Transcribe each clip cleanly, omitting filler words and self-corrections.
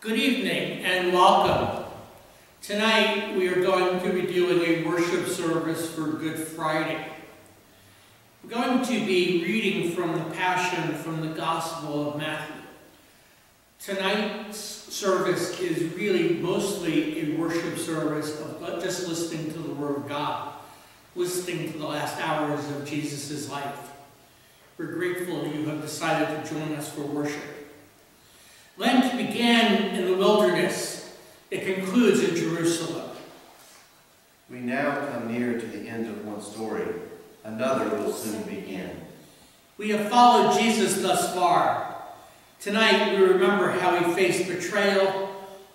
Good evening and welcome. Tonight we are going to be doing a worship service for Good Friday. We're going to be reading from the Passion from the Gospel of Matthew. Tonight's service is really mostly a worship service of just listening to the Word of God, listening to the last hours of Jesus' life. We're grateful you have decided to join us for worship. Lent began in the wilderness. It concludes in Jerusalem. We now come near to the end of one story. Another will soon begin. We have followed Jesus thus far. Tonight we remember how he faced betrayal,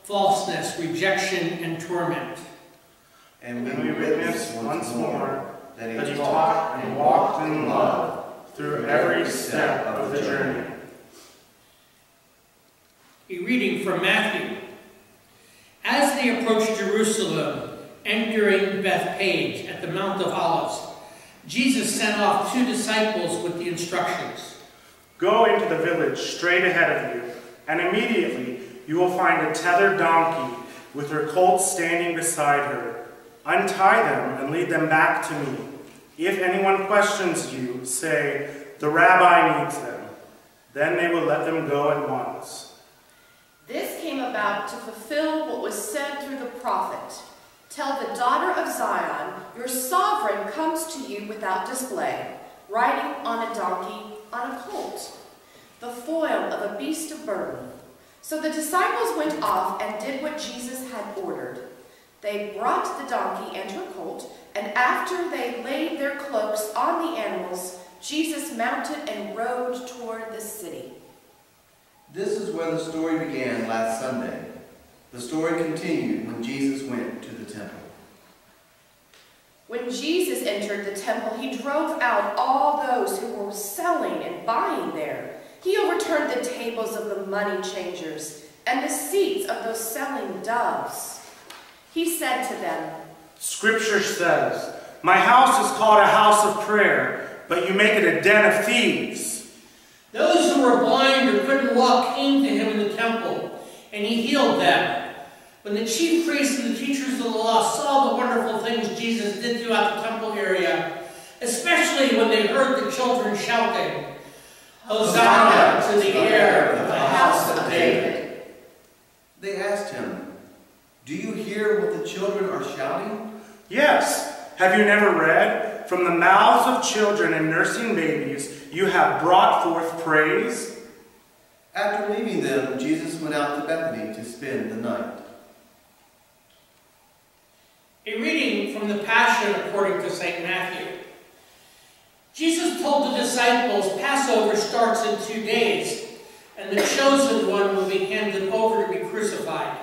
falseness, rejection, and torment. And we witness once more that he taught and walked in love through every step of the journey. A reading from Matthew. As they approached Jerusalem, entering Bethphage at the Mount of Olives, Jesus sent off 2 disciples with the instructions. Go into the village straight ahead of you, and immediately you will find a tethered donkey with her colt standing beside her. Untie them and lead them back to me. If anyone questions you, say, 'The rabbi needs them.' Then they will let them go at once." This came about to fulfill what was said through the prophet. "Tell the daughter of Zion, your sovereign comes to you without display, riding on a donkey, on a colt, the foal of a beast of burden." So the disciples went off and did what Jesus had ordered. They brought the donkey and her colt, and after they laid their cloaks on the animals, Jesus mounted and rode toward the city. This is where the story began last Sunday. The story continued when Jesus went to the temple. When Jesus entered the temple, he drove out all those who were selling and buying there. He overturned the tables of the money changers and the seats of those selling doves. He said to them, "Scripture says, 'My house is called a house of prayer, but you make it a den of thieves.'" Those who were blind or couldn't walk came to him in the temple, and he healed them. When the chief priests and the teachers of the law saw the wonderful things Jesus did throughout the temple area, especially when they heard the children shouting, "Hosanna to the heir of the house of David," They asked him, "Do you hear what the children are shouting?" "Yes. Have you never read? From the mouths of children and nursing babies, you have brought forth praise." After leaving them, Jesus went out to Bethany to spend the night. A reading from the Passion according to St. Matthew. Jesus told the disciples Passover starts in 2 days, and the chosen one will be handed over to be crucified.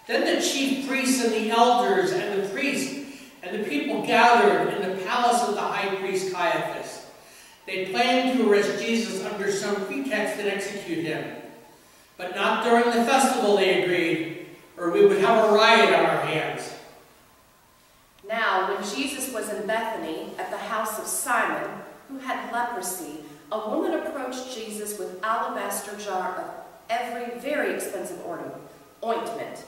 Then the chief priests and the elders and the priests and the people gathered in the palace of the high priest Caiaphas. They planned to arrest Jesus under some pretext and execute him. But not during the festival, they agreed, or we would have a riot on our hands. Now, when Jesus was in Bethany at the house of Simon, who had leprosy, a woman approached Jesus with alabaster jar of every very expensive ointment.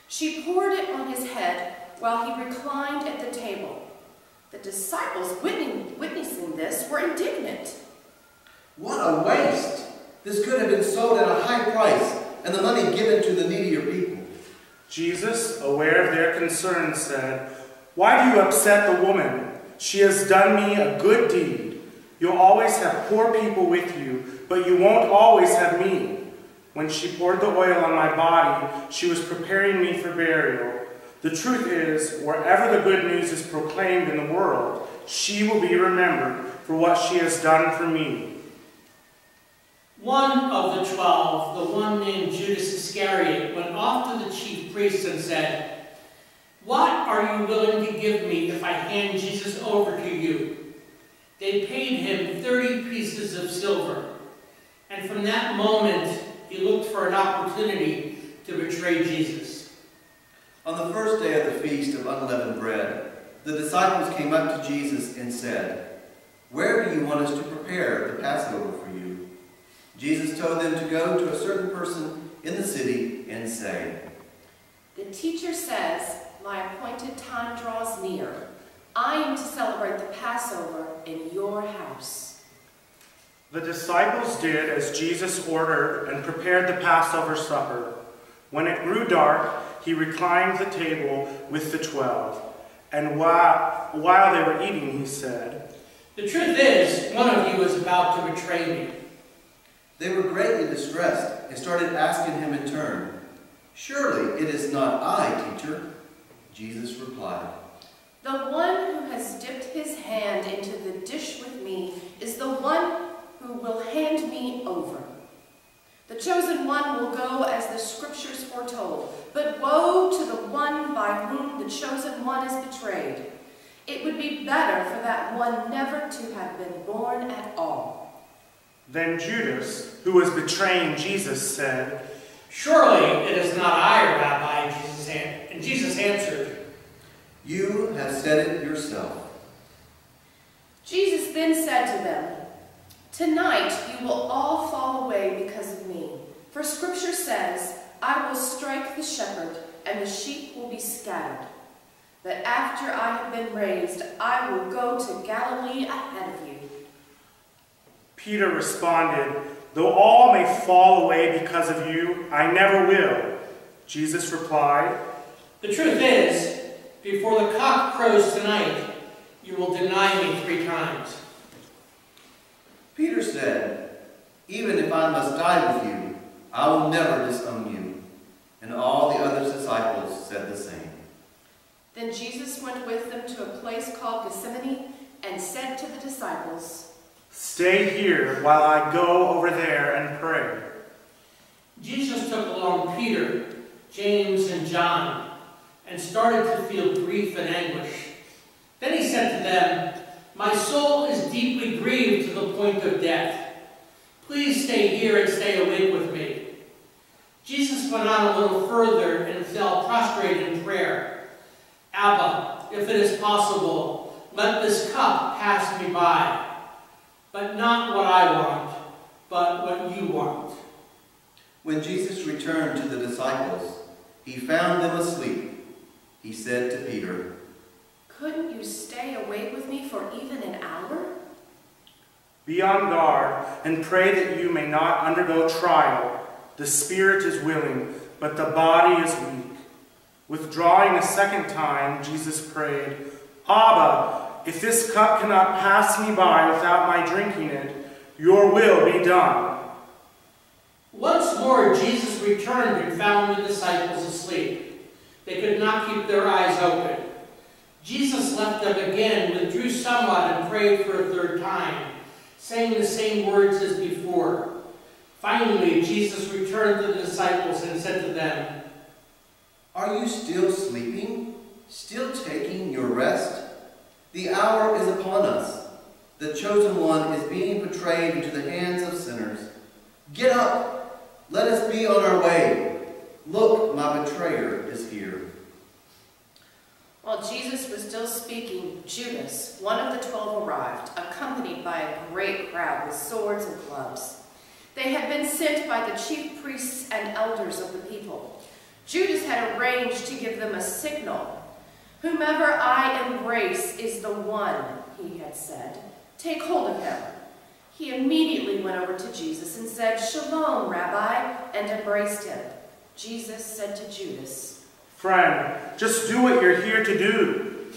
She poured it on his head while he reclined at the table. The disciples, witnessing this, were indignant. "What a waste! This could have been sold at a high price and the money given to the needier people." Jesus, aware of their concerns, said, "Why do you upset the woman? She has done me a good deed. You'll always have poor people with you, but you won't always have me. When she poured the oil on my body, she was preparing me for burial. The truth is, wherever the good news is proclaimed in the world, she will be remembered for what she has done for me." One of the 12, the one named Judas Iscariot, went off to the chief priests and said, "What are you willing to give me if I hand Jesus over to you?" They paid him 30 pieces of silver, and from that moment he looked for an opportunity to betray Jesus. On the first day of the Feast of Unleavened Bread, the disciples came up to Jesus and said, "Where do you want us to prepare the Passover for you?" Jesus told them to go to a certain person in the city and say, The teacher says, my appointed time draws near. I am to celebrate the Passover in your house. The disciples did as Jesus ordered and prepared the Passover supper. When it grew dark, he reclined at the table with the 12. And while they were eating, he said, The truth is, one of you is about to betray me. They were greatly distressed and started asking him in turn, Surely it is not I, teacher. Jesus replied, The one who has dipped his hand into the dish with me is the one who will hand me over. The chosen one will go as the scriptures foretold, but woe to the one by whom the chosen one is betrayed. It would be better for that one never to have been born at all. Then Judas, who was betraying Jesus, said, Surely it is not I, Rabbi, and Jesus answered, You have said it yourself. Jesus then said to them, Tonight you will all fall away because of me. For Scripture says, I will strike the shepherd, and the sheep will be scattered. But after I have been raised, I will go to Galilee ahead of you. Peter responded, Though all may fall away because of you, I never will. Jesus replied, The truth is, before the cock crows tonight, you will deny me 3 times. Peter said, Even if I must die with you, I will never disown you. And all the other disciples said the same. Then Jesus went with them to a place called Gethsemane and said to the disciples, Stay here while I go over there and pray. Jesus took along Peter, James, and John, and started to feel grief and anguish. Then he said to them, My soul is deeply grieved to the point of death. Please stay here and stay awake with me. Jesus went on a little further and fell prostrate in prayer. Abba, if it is possible, let this cup pass me by. But not what I want, but what you want. When Jesus returned to the disciples, he found them asleep. He said to Peter, Couldn't you stay awake with me for even an hour? Be on guard and pray that you may not undergo trial. The spirit is willing, but the body is weak. Withdrawing a second time, Jesus prayed, Abba, if this cup cannot pass me by without my drinking it, your will be done. Once more, Jesus returned and found the disciples asleep. They could not keep their eyes open. Jesus left them again, withdrew somewhat, and prayed for a 3rd time, saying the same words as before. Finally, Jesus returned to the disciples and said to them, Are you still sleeping? Still taking your rest? The hour is upon us. The chosen one is being betrayed into the hands of sinners. Get up! Let us be on our way. Look, my betrayer is here. While Jesus was still speaking, Judas, one of the 12, arrived, accompanied by a great crowd with swords and clubs. They had been sent by the chief priests and elders of the people. Judas had arranged to give them a signal. Whomever I embrace is the one, he had said. Take hold of him. He immediately went over to Jesus and said, Shalom, Rabbi, and embraced him. Jesus said to Judas, Friend, just do what you're here to do.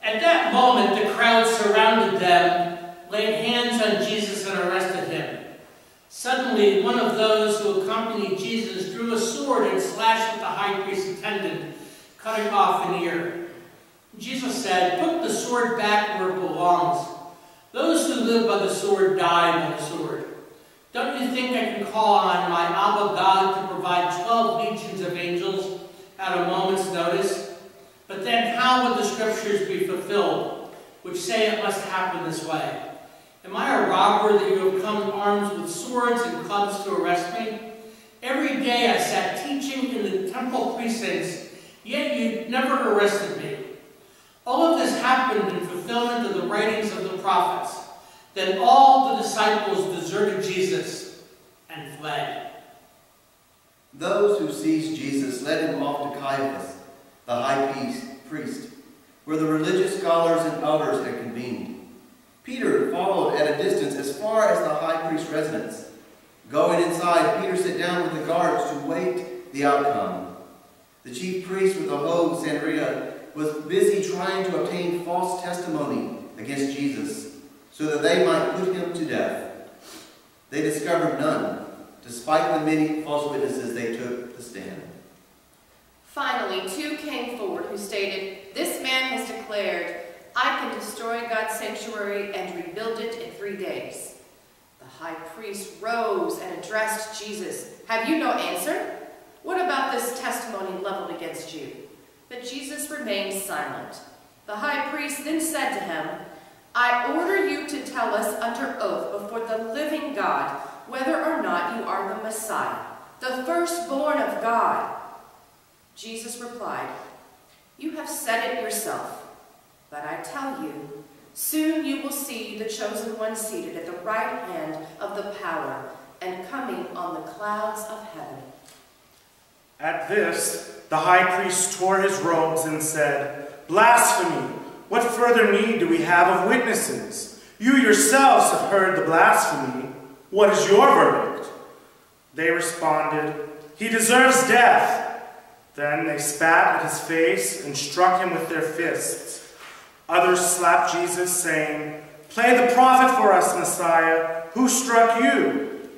At that moment, the crowd surrounded them, laid hands on Jesus, and arrested him. Suddenly, one of those who accompanied Jesus drew a sword and slashed at the high priest's attendant, cutting off an ear. Jesus said, Put the sword back where it belongs. Those who live by the sword die by the sword. Don't you think I can call on my Abba God to provide 12 legions of angels at a moment's notice? But then how would the scriptures be fulfilled, which say it must happen this way? Am I a robber that you have come armed with swords and clubs to arrest me? Every day I sat teaching in the temple precincts, yet you never arrested me. All of this happened in fulfillment of the writings of the prophets. Then all the disciples deserted Jesus and fled. Those who seized Jesus led him off to Caiaphas, the high priest, where the religious scholars and elders had convened. Peter followed at a distance as far as the high priest's residence. Going inside, Peter sat down with the guards to wait the outcome. The chief priest with the whole Sanhedrin was busy trying to obtain false testimony against Jesus so that they might put him to death. They discovered none. Despite the many false witnesses, they took the stand. Finally, 2 came forward who stated, "This man has declared, I can destroy God's sanctuary and rebuild it in 3 days." The high priest rose and addressed Jesus. "Have you no answer? What about this testimony leveled against you?" But Jesus remained silent. The high priest then said to him, "I order you to tell us under oath before the living God whether or not you are the Messiah, the firstborn of God." Jesus replied, "You have said it yourself, but I tell you, soon you will see the chosen one seated at the right hand of the power and coming on the clouds of heaven." At this, the high priest tore his robes and said, "Blasphemy! What further need do we have of witnesses? You yourselves have heard the blasphemy. What is your verdict?" They responded, "He deserves death." Then they spat at his face and struck him with their fists. Others slapped Jesus, saying, "Play the prophet for us, Messiah. Who struck you?"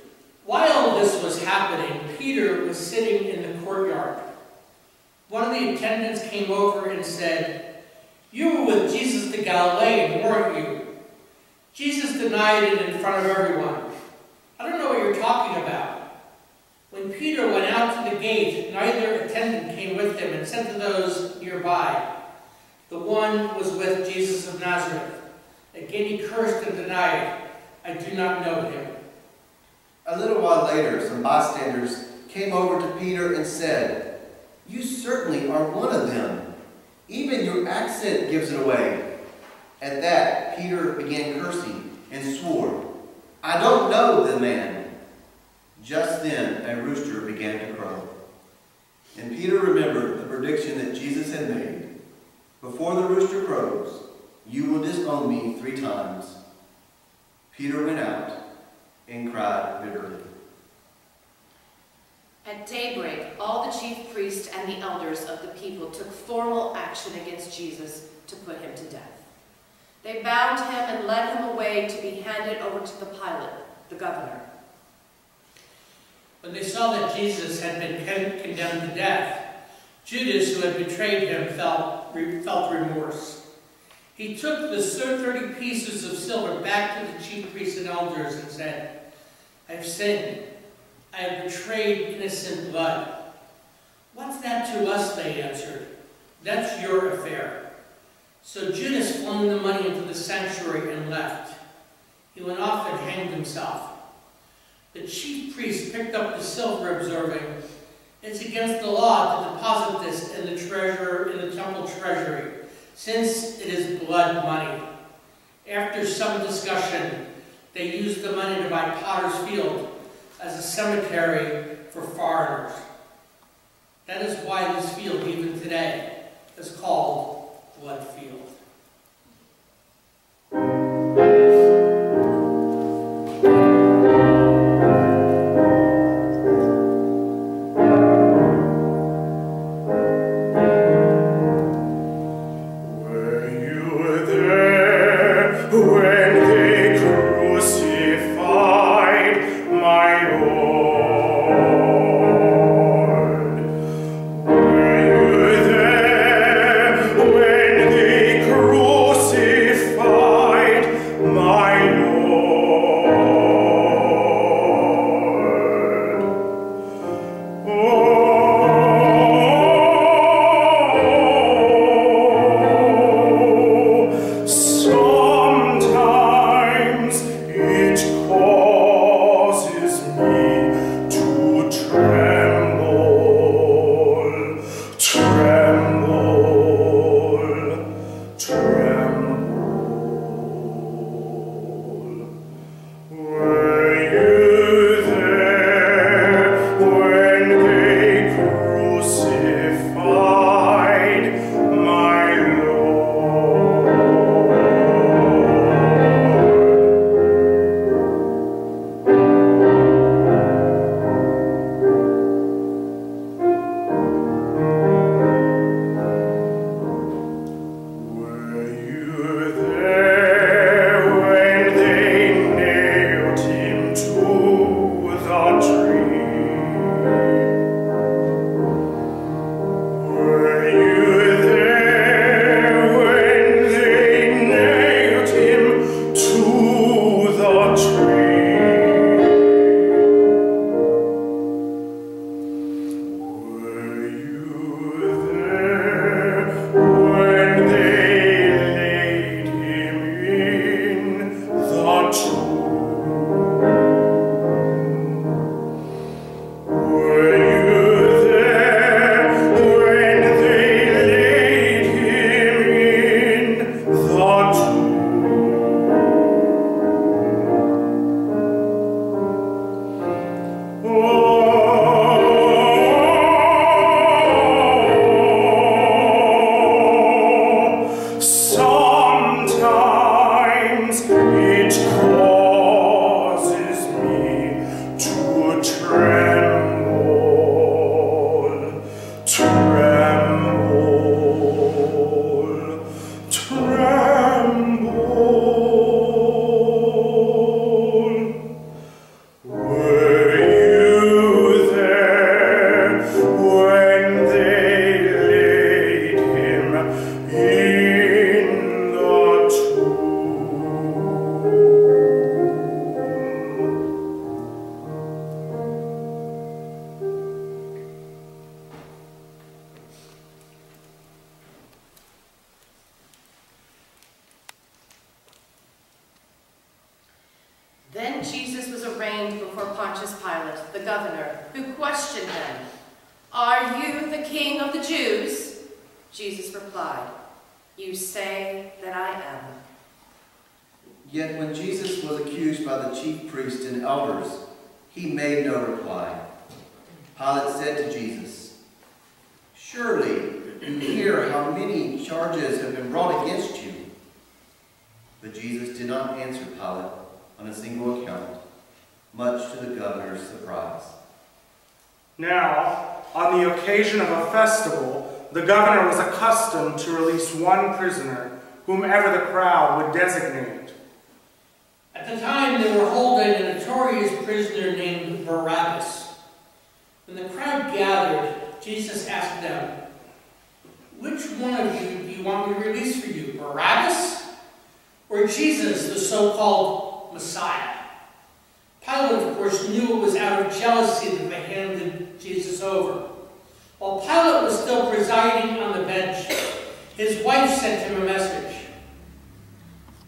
While this was happening, Peter was sitting in the courtyard. One of the attendants came over and said, "You were with Jesus the Galilean, weren't you?" Jesus denied it in front of everyone. "I don't know what you're talking about." When Peter went out to the gate, neither attendant came with him and said to those nearby, "The one was with Jesus of Nazareth." Again he cursed and denied, "I do not know him." A little while later, some bystanders came over to Peter and said, "You certainly are one of them. Even your accent gives it away." At that, Peter began cursing and swore, "I don't know the man." Just then, a rooster began to crow. And Peter remembered the prediction that Jesus had made. "Before the rooster crows, you will disown me 3 times." Peter went out and cried bitterly. At daybreak, all the chief priests and the elders of the people took formal action against Jesus to put him to death. They bound him and led him away to be handed over to the Pilate, the governor. When they saw that Jesus had been condemned to death, Judas, who had betrayed him, felt remorse. He took the 30 pieces of silver back to the chief priests and elders and said, "I have sinned. I have betrayed innocent blood." "What's that to us?" they answered. "That's your affair." So Judas flung the money into the sanctuary and left. He went off and hanged himself. The chief priest picked up the silver, observing, "It's against the law to deposit this in the temple treasury, since it is blood money." After some discussion, they used the money to buy Potter's Field as a cemetery for foreigners. That is why this field, even today, is called Blood Field. Were you there when they Then Jesus was arraigned before Pontius Pilate, the governor, who questioned him, "Are you the king of the Jews?" Jesus replied, "You say that I am." Yet when Jesus was accused by the chief priests and elders, he made no reply. Pilate said to Jesus, "Surely you hear how many charges have been brought against you." But Jesus did not answer Pilate on a single account, much to the governor's surprise. Now, on the occasion of a festival, the governor was accustomed to release one prisoner, whomever the crowd would designate. At the time, they were holding a notorious prisoner named Barabbas. When the crowd gathered, Jesus asked them, "Which one of you do you want me to release for you, Barabbas or Jesus, the so-called Messiah?" Pilate, of course, knew it was out of jealousy that they handed Jesus over. While Pilate was still presiding on the bench, his wife sent him a message.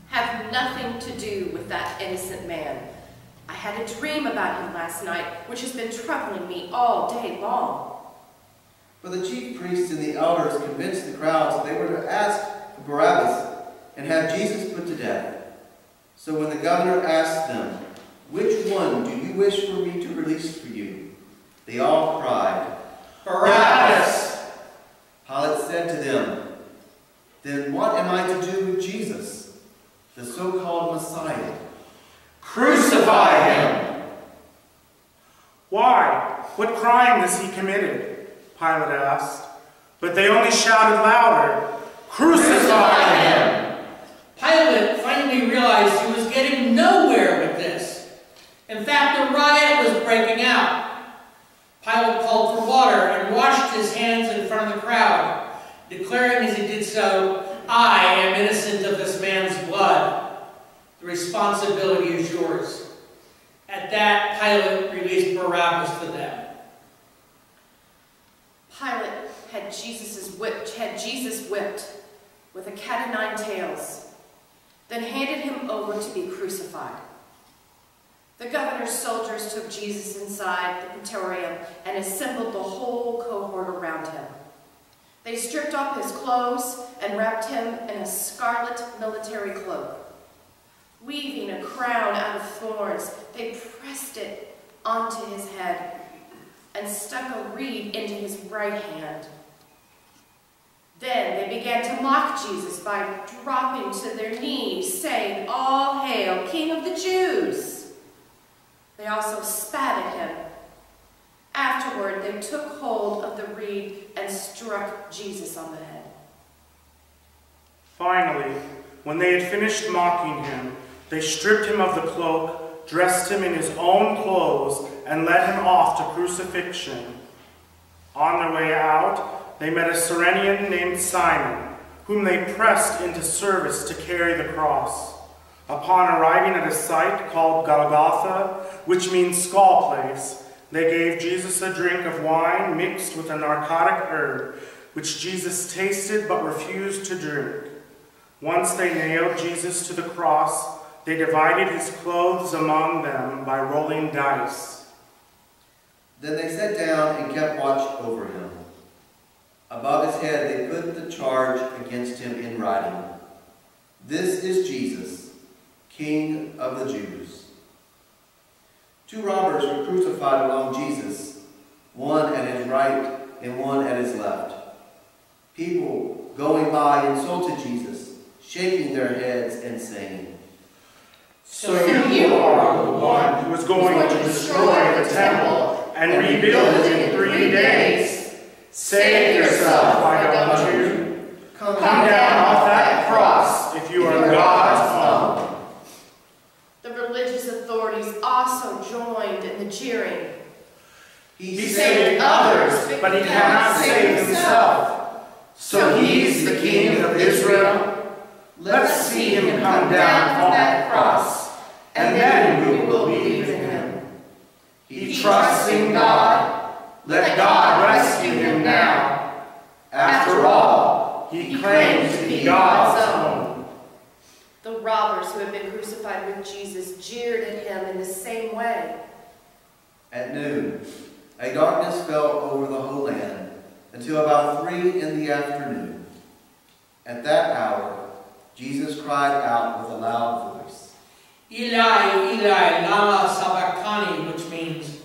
"Have nothing to do with that innocent man. I had a dream about him last night, which has been troubling me all day long." But the chief priests and the elders convinced the crowds that they were to ask for Barabbas and have Jesus put to death. So when the governor asked them, "Which one do you wish for me to release for you?" they all cried, "Barabbas!" Pilate said to them, "Then what am I to do with Jesus, the so-called Messiah?" "Crucify him!" "Why? What crime has he committed?" Pilate asked. But they only shouted louder, "Crucify him!" Pilate finally realized he was getting nowhere with this. In fact, a riot was breaking out. Pilate called for water and washed his hands in front of the crowd, declaring as he did so, "I am innocent of this man's blood. The responsibility is yours." At that, Pilate released Barabbas to them. Pilate had Jesus whipped with a cat-o'-nine-tails, then handed him over to be crucified. The governor's soldiers took Jesus inside the praetorium and assembled the whole cohort around him. They stripped off his clothes and wrapped him in a scarlet military cloak. Weaving a crown out of thorns, they pressed it onto his head and stuck a reed into his right hand. Then they began to mock Jesus by dropping to their knees, saying, "All hail, King of the Jews!" They also spat at him. Afterward, they took hold of the reed and struck Jesus on the head. Finally, when they had finished mocking him, they stripped him of the cloak, dressed him in his own clothes, and led him off to crucifixion. On their way out, they met a Cyrenian named Simon, whom they pressed into service to carry the cross. Upon arriving at a site called Golgotha, which means skull place, they gave Jesus a drink of wine mixed with a narcotic herb, which Jesus tasted but refused to drink. Once they nailed Jesus to the cross, they divided his clothes among them by rolling dice. Then they sat down and kept watch over him. Above his head they put the charge against him in writing, "This is Jesus, King of the Jews." 2 robbers were crucified along Jesus, one at his right and one at his left. People going by insulted Jesus, shaking their heads and saying, So you are the one who is going to destroy the temple and rebuild it in 3 days. Save yourself, why don't you? Come down off that cross if you are God's own. The religious authorities also joined in the cheering. He saved others, but he cannot save himself. So he's the King of Israel. Let's see him come down from that cross, and then we will believe in him. He trusts in God. Let God rescue him now. After all, he claims to be God's own. The robbers who had been crucified with Jesus jeered at him in the same way. At noon, a darkness fell over the whole land until about 3 in the afternoon. At that hour, Jesus cried out with a loud voice, Eli, Eli, lama sabachthani, which means,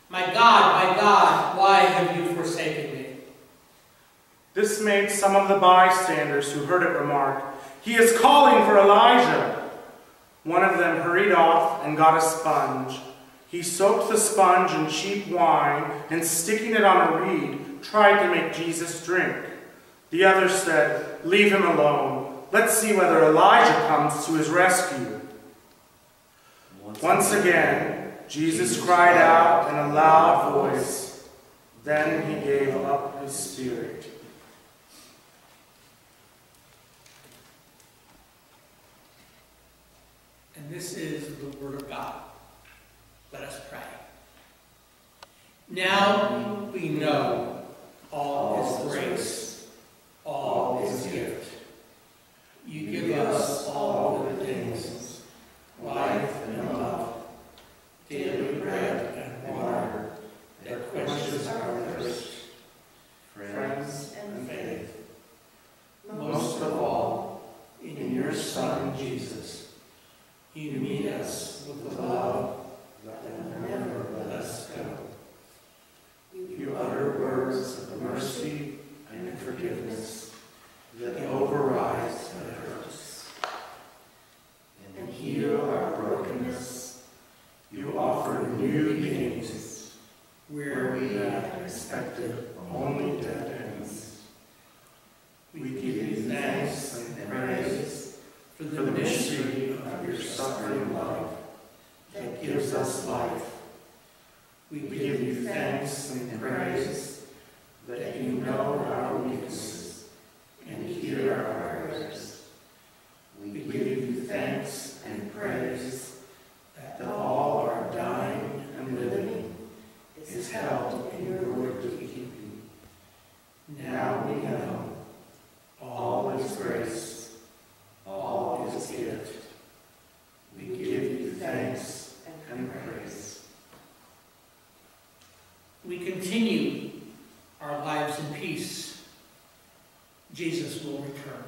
my God, why have you forsaken me? This made some of the bystanders who heard it remark, he is calling for Elijah. One of them hurried off and got a sponge. He soaked the sponge in cheap wine and, sticking it on a reed, tried to make Jesus drink. The other said, leave him alone. Let's see whether Elijah comes to his rescue. Once again, Jesus cried out in a loud voice. Then he gave up his spirit. And this is the word of God. Let us pray. Now we know all is grace, all is gift. You give us all good things, life and love, daily bread and water that quenches our thirst, friends and faith. Most of all, in your Son Jesus, you meet us with the love that will never let us go. You utter words of mercy and forgiveness that override the hurts and heal our brokenness. You offer new beginnings where we had expected only dead ends. We give you thanks and praise for the mystery of your suffering love that gives us life. We give you thanks and praise that you know our weaknesses and hear our prayers. We give you thanks and praise that all our dying and living is held in your word to keep you. Now we know all is grace, all is gift. We give you thanks and praise. We continue our lives in peace. Jesus will return.